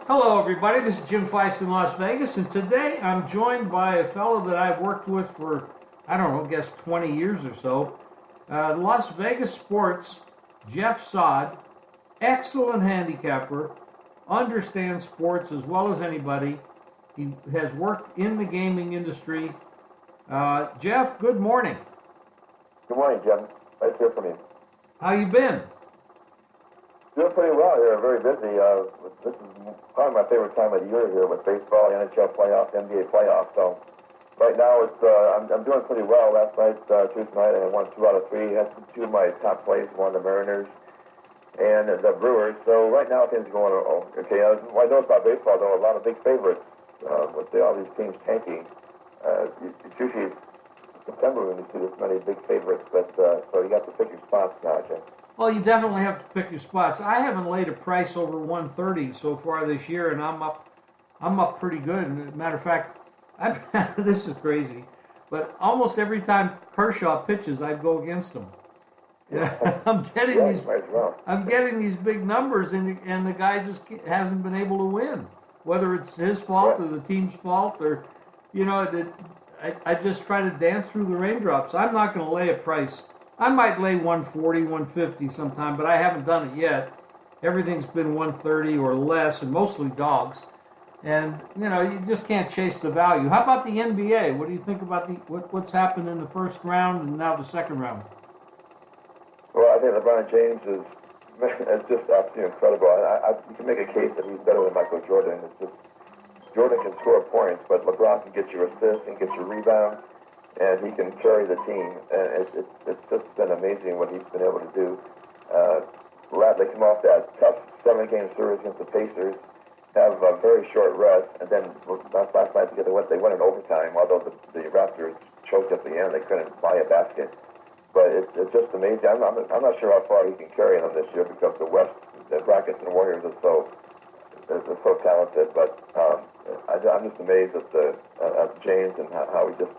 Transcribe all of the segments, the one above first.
Hello everybody, this is Jim Feist in Las Vegas, and today I'm joined by a fellow that I've worked with for, I don't know, I guess 20 years or so. Las Vegas Sports, JeffSaad, excellent handicapper, understands sports as well as anybody. He has worked in the gaming industry. Jeff, good morning. Good morning, Jim. Nice to hear from you. How you been? Doing pretty well here. Very busy. This is probably my favorite time of the year here with baseball, NHL playoffs, NBA playoffs. So right now I'm doing pretty well. Last night, Tuesday night, I had won 2 out of 3. Had two of my top plays, one the Mariners and the Brewers. So right now things are going okay. What I know about baseball, though, a lot of big favorites with all these teams tanking. It's usually September when you see this many big favorites, but so you got to pick your spots now, Jim. Well, you definitely have to pick your spots. I haven't laid a price over 130 so far this year, and I'm up pretty good. And as a matter of fact, this is crazy, but almost every time Kershaw pitches, I go against him. Yeah, I'm getting these big numbers, and the guy just hasn't been able to win. Whether it's his fault or the team's fault, or I just try to dance through the raindrops. I'm not going to lay a price. I might lay 140, 150 sometime, but I haven't done it yet. Everything's been 130 or less, and mostly dogs. And, you just can't chase the value. How about the NBA? What do you think about what's happened in the first round and now the second round? Well, I think LeBron James is just absolutely incredible. You can make a case that he's better than Michael Jordan. It's just Jordan can score points, but LeBron can get you assists and get you rebounds, and he can carry the team. And it's just been amazing what he's been able to do. They come off that tough 7-game series against the Pacers, have a very short rest, and then last night together they went in overtime, although the Raptors choked at the end. They couldn't buy a basket. But it's just amazing. I'm not sure how far he can carry them this year because the West, the Rockets and Warriors are so talented. But I'm just amazed at James and how he just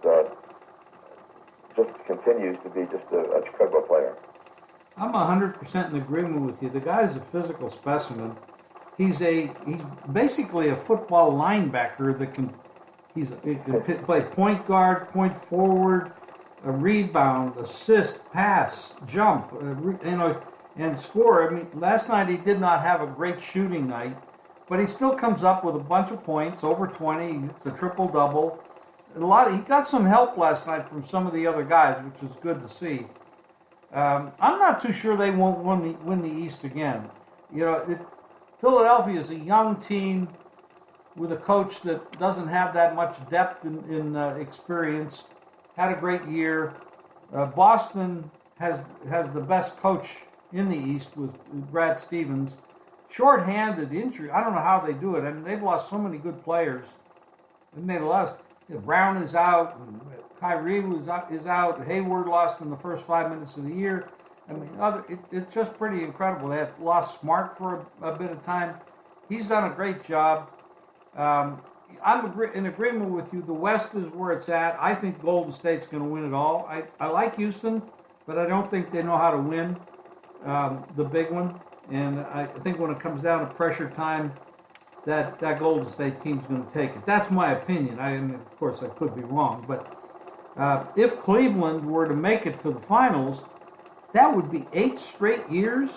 continues to be just an incredible player. I'm 100% in agreement with you. The guy's a physical specimen. He's basically a football linebacker that can play point guard, point forward, a rebound, assist, pass, jump, and score. I mean, last night he did not have a great shooting night, but he still comes up with a bunch of points, over 20. It's a triple-double. He got some help last night from some of the other guys, which is good to see. I'm not too sure they won't win the East again. Philadelphia is a young team with a coach that doesn't have that much depth in experience. Had a great year. Boston has the best coach in the East with Brad Stevens. Short-handed injury. I don't know how they do it. I mean, they've lost so many good players. And they lost. Brown is out. Kyrie is out. Hayward lost in the first 5 minutes of the year. I mean, it's just pretty incredible. They had lost Smart for a bit of time. He's done a great job. I'm in agreement with you. The West is where it's at. I think Golden State's going to win it all. I like Houston, but I don't think they know how to win the big one. And I think when it comes down to pressure time, that Golden State team's going to take it. That's my opinion. Of course, I could be wrong. But if Cleveland were to make it to the finals, that would be 8 straight years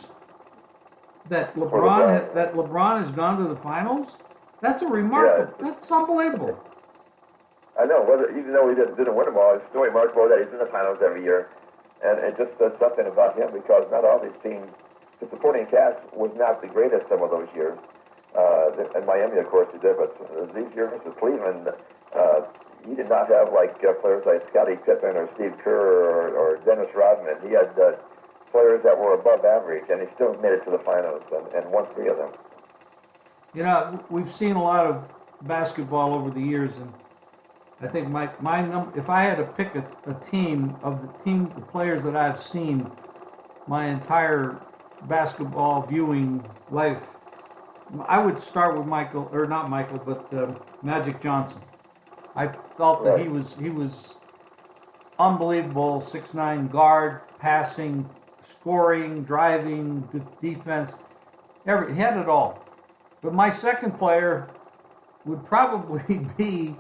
that LeBron has gone to the finals. That's a remarkable. Yeah. That's unbelievable. I know. Even though he didn't win them all, it's still remarkable that he's in the finals every year, and it just says something about him because not all these teams. The supporting cast was not the greatest some of those years. In Miami, of course, he did, but these years with Cleveland, he did not have players like Scottie Pippen or Steve Kerr or Dennis Rodman. He had players that were above average, and he still made it to the finals and won 3 of them. We've seen a lot of basketball over the years, and I think my number, if I had to pick a team of the players that I've seen my entire basketball viewing life, I would start with Magic Johnson. I felt that he was unbelievable, 6'9" guard, passing, scoring, driving, defense. He had it all. But my second player would probably be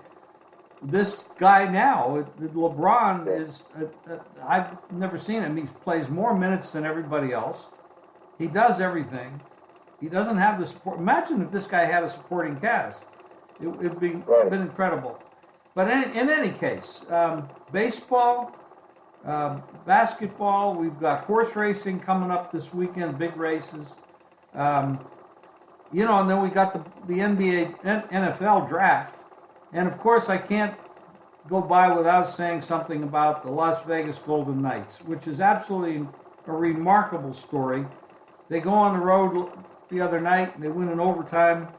this guy now. LeBron is, I've never seen him. He plays more minutes than everybody else. He does everything. He doesn't have the support. Imagine if this guy had a supporting cast. It'd been incredible. But in any case, baseball, basketball, we've got horse racing coming up this weekend, big races. And then we got the NBA, NFL draft. And of course, I can't go by without saying something about the Las Vegas Golden Knights, which is absolutely a remarkable story. They go on the road the other night and they win in overtime.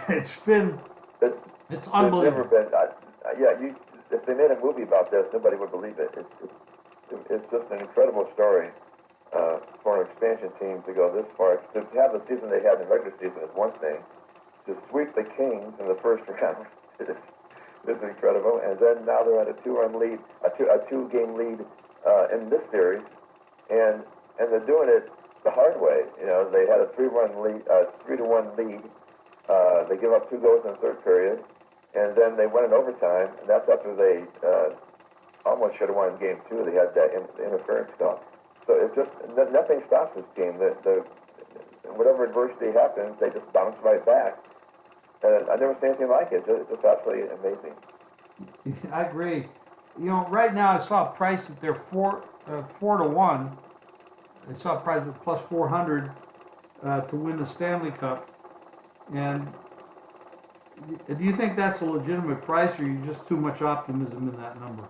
It's unbelievable. Never been. If they made a movie about this, nobody would believe it. It's just an incredible story for an expansion team to go this far. To have the season they had in the regular season is one thing. To sweep the Kings in the first round is incredible. And then now they're at a two-game lead in this series, and they're doing it the hard way. They had a 3-1 lead, 3-1 lead. They give up 2 goals in the third period, and then they went in overtime, and that's after they almost should have won game 2. They had that interference call. So it's just nothing stops this game. Whatever adversity happens, they just bounce right back. And I've never seen anything like it. It's just absolutely amazing. I agree. Right now I saw a price that they're 4-1. I saw a price of plus 400 to win the Stanley Cup. And do you think that's a legitimate price, or are you just too much optimism in that number?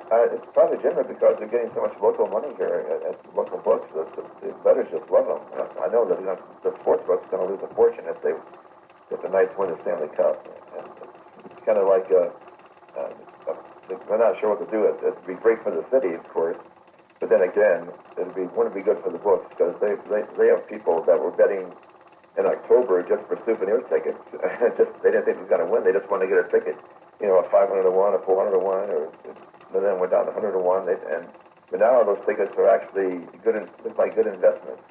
It's probably legitimate because they're getting so much local money here at local books. The bettors just love them. I know that the sports book's going to lose a fortune if the Knights win the Stanley Cup. And it's kind of like they're not sure what to do. It'd be great for the city, of course, but then again, wouldn't be good for the books because they have people that were betting in October just for souvenir tickets. They didn't think it was going to win. They just wanted to get a ticket, a 500 to 1, a 400 to 1, and then went down to 100 to 1. But now those tickets are actually look like good investments.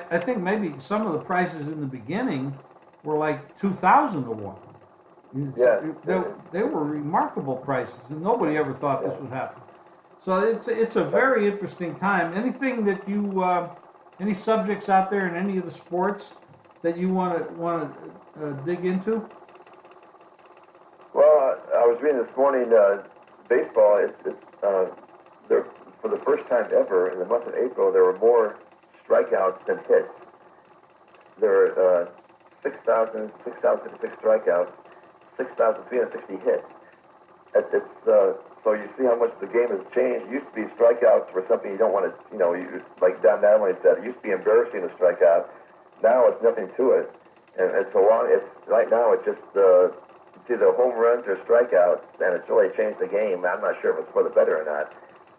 I think maybe some of the prices in the beginning were like 2,000 to 1. They were remarkable prices, and nobody ever thought this would happen. So it's a very interesting time. Anything that you any subjects out there in any of the sports that you want to dig into? Well, I was reading this morning. Baseball. There for the first time ever in the month of April, there were more strikeouts than hits. There are 6,056 strikeouts, 6,360 hits. So you see how much the game has changed. It used to be strikeouts were something you don't want to, like Don Damley said, it used to be embarrassing to strike out. Now it's nothing to it. And right now it's just it's either home runs or strikeouts, and it's really changed the game. I'm not sure if it's for the better or not.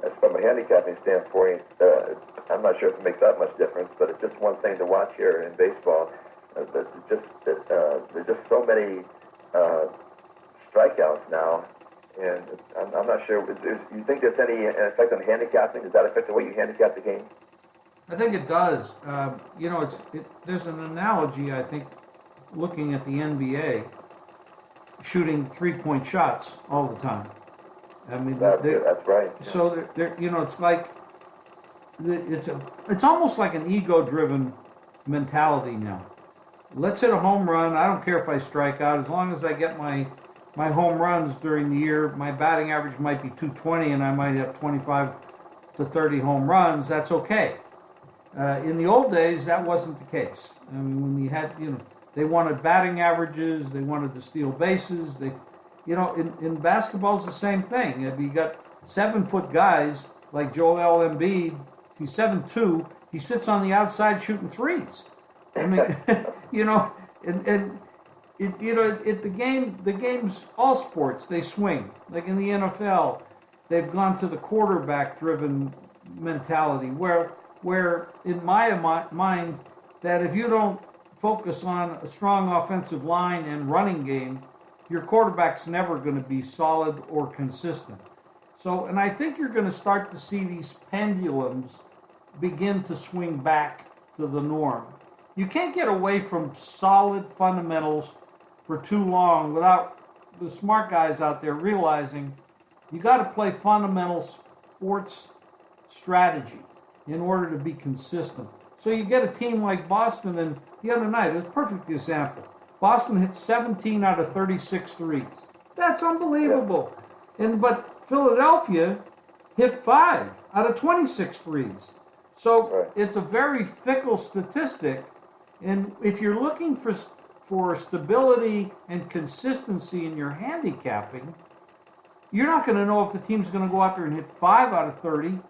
As from a handicapping standpoint, I'm not sure if it makes that much difference, but it's just one thing to watch here in baseball. There's just so many strikeouts now, and I'm not sure. You think there's any effect on handicapping? Does that affect the way you handicap the game? I think it does. There's an analogy, I think, looking at the NBA, shooting 3-point shots all the time. I mean, that's right. Yeah. So it's like it's almost like an ego-driven mentality now. Let's hit a home run. I don't care if I strike out, as long as I get my home runs during the year. My batting average might be 220, and I might have 25 to 30 home runs. That's okay. In the old days, that wasn't the case. I mean, when we had, they wanted batting averages, they wanted to steal bases. In basketball, it's the same thing. If you got 7-foot guys like Joel Embiid, he's 7'2", he sits on the outside shooting threes. I mean, the game's all sports. They swing. Like in the NFL, they've gone to the quarterback-driven mentality, where in my mind, that if you don't focus on a strong offensive line and running game, your quarterback's never going to be solid or consistent. So, and I think you're going to start to see these pendulums begin to swing back to the norm. You can't get away from solid fundamentals for too long without the smart guys out there realizing you got to play fundamental sports strategy in order to be consistent. So you get a team like Boston, and the other night, it was a perfect example. Boston hit 17 out of 36 threes. That's unbelievable. But Philadelphia hit 5 out of 26 threes. So it's a very fickle statistic. And if you're looking for stability and consistency in your handicapping, you're not going to know if the team's going to go out there and hit 5 out of 30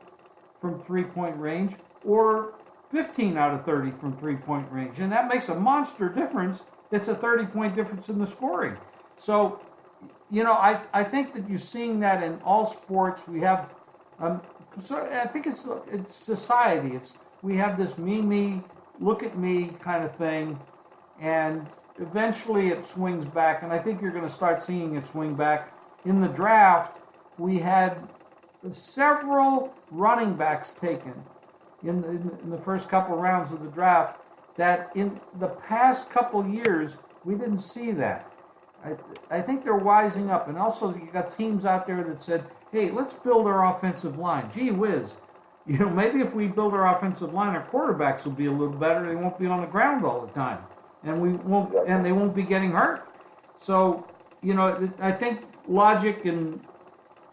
from three-point range or 15 out of 30 from three-point range. And that makes a monster difference. It's a 30-point difference in the scoring. So, I think that you're seeing that in all sports. We have, so I think it's society. We have this me, look at me kind of thing, and eventually it swings back. And I think you're going to start seeing it swing back. In the draft, we had several running backs taken in the first couple of rounds of the draft that in the past couple years we didn't see that. I think they're wising up, and also you got teams out there that said, hey, let's build our offensive line. Gee whiz, maybe if we build our offensive line, our quarterbacks will be a little better. They won't be on the ground all the time, and they won't be getting hurt. So I think logic and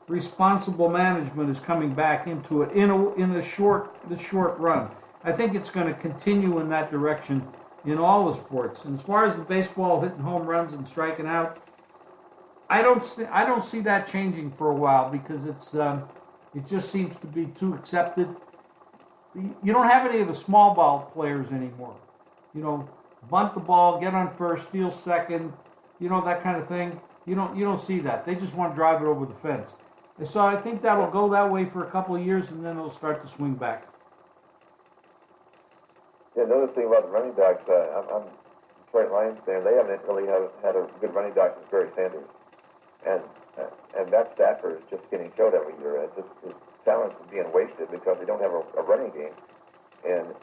responsible management is coming back into it in the short run. I think it's going to continue in that direction in all the sports. And as far as the baseball hitting home runs and striking out, I don't see that changing for a while because it just seems to be too accepted. You don't have any of the small ball players anymore. Bunt the ball, get on first, steal second, that kind of thing. You don't see that. They just want to drive it over the fence. And so I think that'll go that way for a couple of years, and then it'll start to swing back. Yeah, another thing about the running backs, I'm Detroit Lions fan. They haven't really had a good running back since Barry Sanders, and Matt Stafford is just getting killed every year. His talent is being wasted because they don't have a running game. And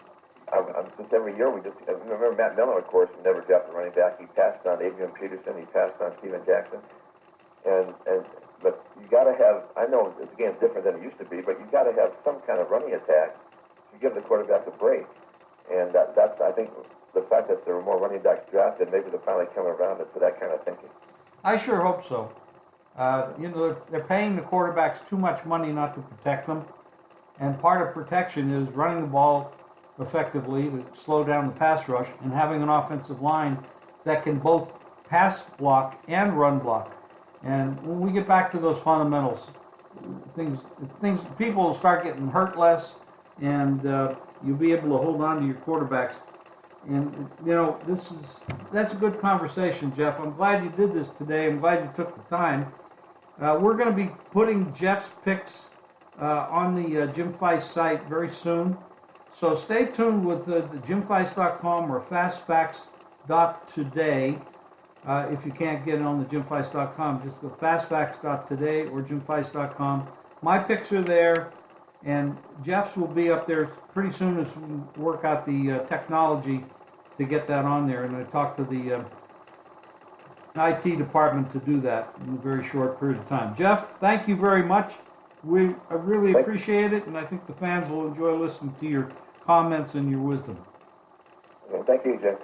just every year I remember Matt Millen, of course, never drafted a running back. He passed on Adrian Peterson. He passed on Steven Jackson. But you got to have. I know the game's different than it used to be, but you got to have some kind of running attack to give the quarterback a break. And that's, I think, the fact that there were more running backs drafted, maybe they're finally coming around to that kind of thinking. I sure hope so. They're paying the quarterbacks too much money not to protect them. And part of protection is running the ball effectively to slow down the pass rush and having an offensive line that can both pass block and run block. And when we get back to those fundamentals, people will start getting hurt less, and you'll be able to hold on to your quarterbacks. And that's a good conversation, Jeff. I'm glad you did this today. I'm glad you took the time. We're going to be putting Jeff's picks on the Jimfeist site very soon. So stay tuned with the Jimfeist.com or fastfacts.today. If you can't get it on the Jimfeist.com, just go fastfacts.today or Jimfeist.com. My picks are there, and Jeff's will be up there pretty soon as we work out the technology to get that on there. And I talked to the IT department to do that in a very short period of time. Jeff, thank you very much. I really appreciate it, and I think the fans will enjoy listening to your comments and your wisdom. Thank you, Jim.